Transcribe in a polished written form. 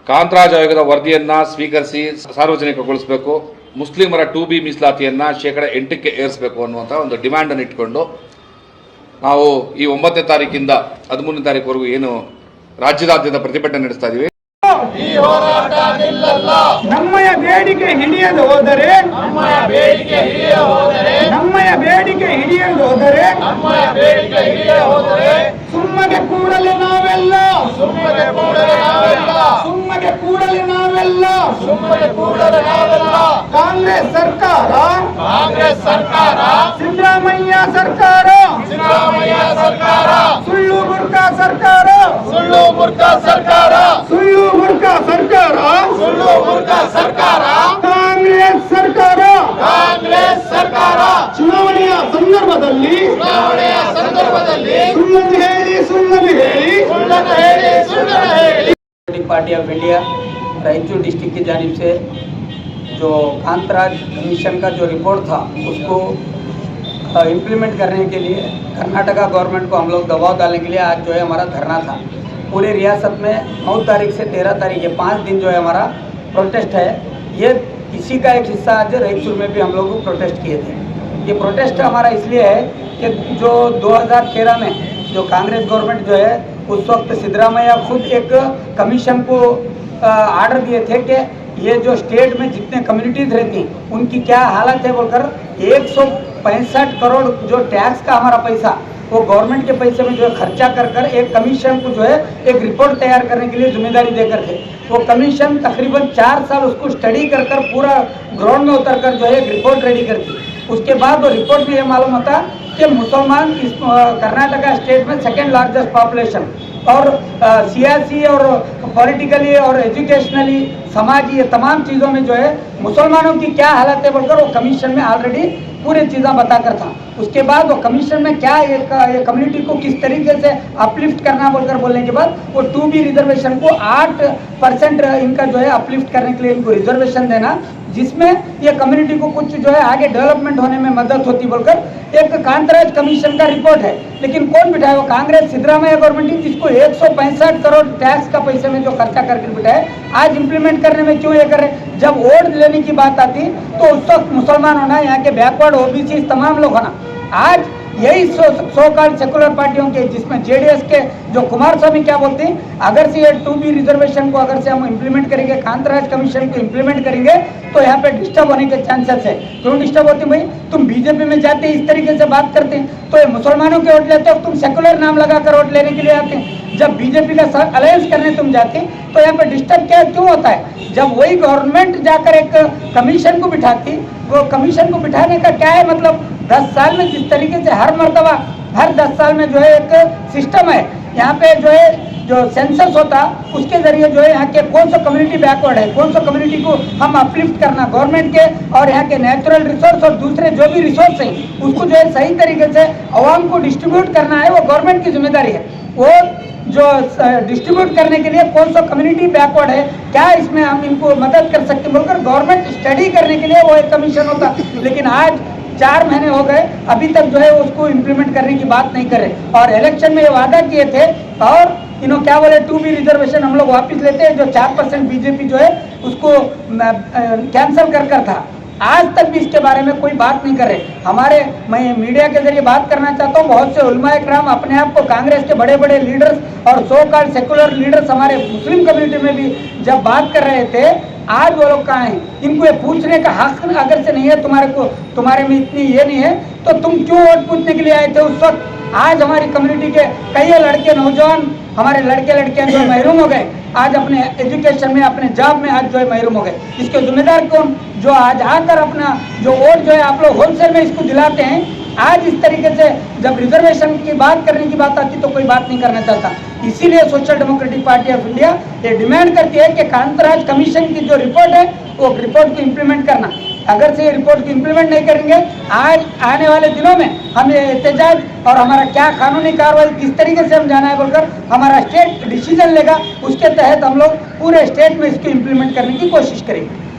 ಕಾಂತರಾಜ್ ಆಯೋಗದ ವರದಿಯನ್ನ ಸ್ವೀಕರಿಸಿ ಸಾರ್ವಜನಿಕಗೊಳಿಸಬೇಕು, ಮುಸ್ಲಿಮರ 2B ಮೀಸಲಾತಿಯನ್ನು %8ಕ್ಕೆ ಏರಿಸಬೇಕು ಅನ್ನುವಂಥ ಒಂದು ಡಿಮ್ಯಾಂಡ್ ಅನ್ನು ಇಟ್ಕೊಂಡು ನಾವು ಈ 9ನೇ ತಾರೀಕಿಂದ 13ನೇ ತಾರೀಕುವರೆಗೂ ಏನು ರಾಜ್ಯದಾದ್ಯಂತ ಪ್ರತಿಭಟನೆ ನಡೆಸ್ತಾ ಇದ್ದೀವಿ. ಈ ಹೋರಾಟ ನಿಲ್ಲಲ್ಲ. ನಮ್ಮಯ ಬೇಡಿಕೆ ಹಿಡಿಯದು ಹೋದರೆ ಸುಮ್ಮನೆ ಕೂಡಲೇ ನಾವೆಲ್ಲ ಕಾಂಗ್ರೆಸ್ ಸರ್ಕಾರ ಸಿದ್ದರಾಮಯ್ಯ ಸರ್ಕಾರ ಸುಳ್ಳು ಬುರ್ಕಾ ಸರ್ಕಾರ ಕಾಂಗ್ರೆಸ್ ಸರ್ಕಾರ ಚುನಾವಣೆಯ ಸಂದರ್ಭದಲ್ಲಿ ಸುಳ್ಳನ್ನು ಹೇಳಿ party of India Raichur district की जानिब से जो कांतराज कमीशन का जो रिपोर्ट था उसको इम्प्लीमेंट करने के लिए कर्नाटका गवर्नमेंट को हम लोग दबाव डालने के लिए आज जो है हमारा धरना था। पूरे रियासत में 9 तारीख से 13 तारीख ये 5 दिन जो है हमारा प्रोटेस्ट है। ये इसी का एक हिस्सा आज रायचूर में भी हम लोग प्रोटेस्ट किए थे। ये प्रोटेस्ट हमारा इसलिए है कि जो 2013 में जो कांग्रेस गवर्नमेंट जो है उस वक्त सिद्धरामैया खुद एक कमीशन को आर्डर दिए थे कि ये जो स्टेट में जितने कम्युनिटीज़ रहती उनकी क्या हालत है बोलकर 165 करोड़ जो टैक्स का हमारा पैसा वो गवर्नमेंट के पैसे में जो है खर्चा कर एक कमीशन को जो है एक रिपोर्ट तैयार करने के लिए जिम्मेदारी देकर थे। वो कमीशन तकरीबन 4 साल उसको स्टडी कर पूरा ग्राउंड में उतर कर जो है एक रिपोर्ट रेडी करती। उसके बाद वो रिपोर्ट में ये मालूम होता कि मुसलमान इस कर्नाटका स्टेट में सेकेंड लार्जेस्ट पॉपुलेशन और सियासी और पॉलिटिकली और एजुकेशनली समाजी ये तमाम चीज़ों में जो है मुसलमानों की क्या हालत है बोलकर वो कमीशन में ऑलरेडी पूरी चीज़ें बताकर था। उसके बाद वो कमीशन में क्या ये कम्युनिटी को किस तरीके से अपलिफ्ट करना बोलकर बोलने के बाद वो 2B रिजर्वेशन को 8% इनका जो है अपलिफ्ट करने के लिए इनको रिजर्वेशन देना, जिसमें ये कम्युनिटी को कुछ जो है आगे डेवलपमेंट होने में मदद होती बोलकर एक कांतराज कमीशन का रिपोर्ट है। लेकिन कौन बिठाए? वो कांग्रेस सिद्धरामैया गवर्नमेंट जिसको 165 करोड़ टैक्स का पैसे में जो खर्चा करके बिठाए आज इम्प्लीमेंट करने में क्यों ये कर रहे? जब वोट लेने की बात आती तो उस वक्त मुसलमान होना, यहाँ के बैकवर्ड OBC तमाम लोग होना, आज यही सो कॉल्ड सेकुलर पार्टियों के जिसमें JDS के जो कुमारस्वामी क्या बोलते हैं, अगर से ये 2B रिजर्वेशन को अगर से हम इम्प्लीमेंट करेंगे, कांतराज कमीशन को इम्प्लीमेंट करेंगे तो यहाँ पे डिस्टर्ब होने के चांसेस है। क्यों डिस्टर्ब होते भाई? तुम बीजेपी में जाते इस तरीके से बात करते हैं तो ये मुसलमानों के वोट लेते हो, तुम सेकुलर नाम लगाकर वोट लेने के लिए आते हैं। जब बीजेपी का अलायंस करने तुम जाते तो यहाँ पे डिस्टर्ब क्या क्यों होता है? जब वही गवर्नमेंट जाकर एक कमीशन को बिठाती, वो कमीशन को बिठाने का क्या है मतलब? 10 साल में जिस तरीके से हर मर्तबा हर 10 साल में जो है एक सिस्टम है, यहाँ पे जो है जो सेंसस होता उसके जरिए जो है यहाँ के कौन सा कम्युनिटी बैकवर्ड है, कौन सा कम्युनिटी को हम अपलिफ्ट करना, गवर्नमेंट के और यहाँ के नेचुरल रिसोर्स और दूसरे जो भी रिसोर्स हैं उसको जो है सही तरीके से आवाम को डिस्ट्रीब्यूट करना है, वो गवर्नमेंट की जिम्मेदारी है। वो जो डिस्ट्रीब्यूट करने के लिए कौन सा कम्युनिटी बैकवर्ड है, क्या इसमें हम इनको मदद कर सकते हैं बोलकर गवर्नमेंट स्टडी करने के लिए वो एक कमीशन होता। लेकिन आज 4 महीने हो गए अभी तक जो है उसको इम्प्लीमेंट करने की बात नहीं कर रहे और इलेक्शन में ये वादा किए थे और इन्होंने क्या बोले 2B रिजर्वेशन हम लोग वापस लेते हैं, जो 4% बीजेपी जो है उसको कैंसिल कर था। आज तक भी इसके बारे में कोई बात नहीं कर रहे। मैं मीडिया के जरिए बात करना चाहता हूँ, बहुत से उलमाए किराम अपने आप को कांग्रेस के बड़े बड़े लीडर्स और सो कॉल्ड सेकुलर लीडर्स हमारे मुस्लिम कम्युनिटी में भी जब बात कर रहे थे, आज वो लोग कहाँ हैं? इनको ये पूछने का हक अगर से नहीं है तुम्हारे में इतनी ये नहीं है तो तुम क्यों वोट पूछने के लिए आए थे उस वक्त? आज हमारी कम्युनिटी के कई लड़के नौजवान हमारे लड़के लड़कियां जो महरूम हो गए, आज अपने एजुकेशन में अपने जॉब में आज जो है महरूम हो गए। इसके जिम्मेदार कौन? जो आज आकर अपना जो वोट जो है आप लोग होलसेल में इसको दिलाते हैं। आज इस तरीके से जब रिजर्वेशन की बात करने की बात आती तो कोई बात नहीं करना चाहता। इसीलिए social democratic party of India ये डिमांड करती है कि कांतराज कमीशन की जो रिपोर्ट है वो रिपोर्ट को इम्प्लीमेंट करना। अगर से ये रिपोर्ट को इम्प्लीमेंट नहीं करेंगे आज आने वाले दिनों में हम ये एहतजाज और हमारा क्या कानूनी कार्रवाई किस तरीके से हम जाना है बोलकर हमारा स्टेट डिसीजन लेगा, उसके तहत हम लोग पूरे स्टेट में इसको इम्प्लीमेंट करने की कोशिश करेंगे।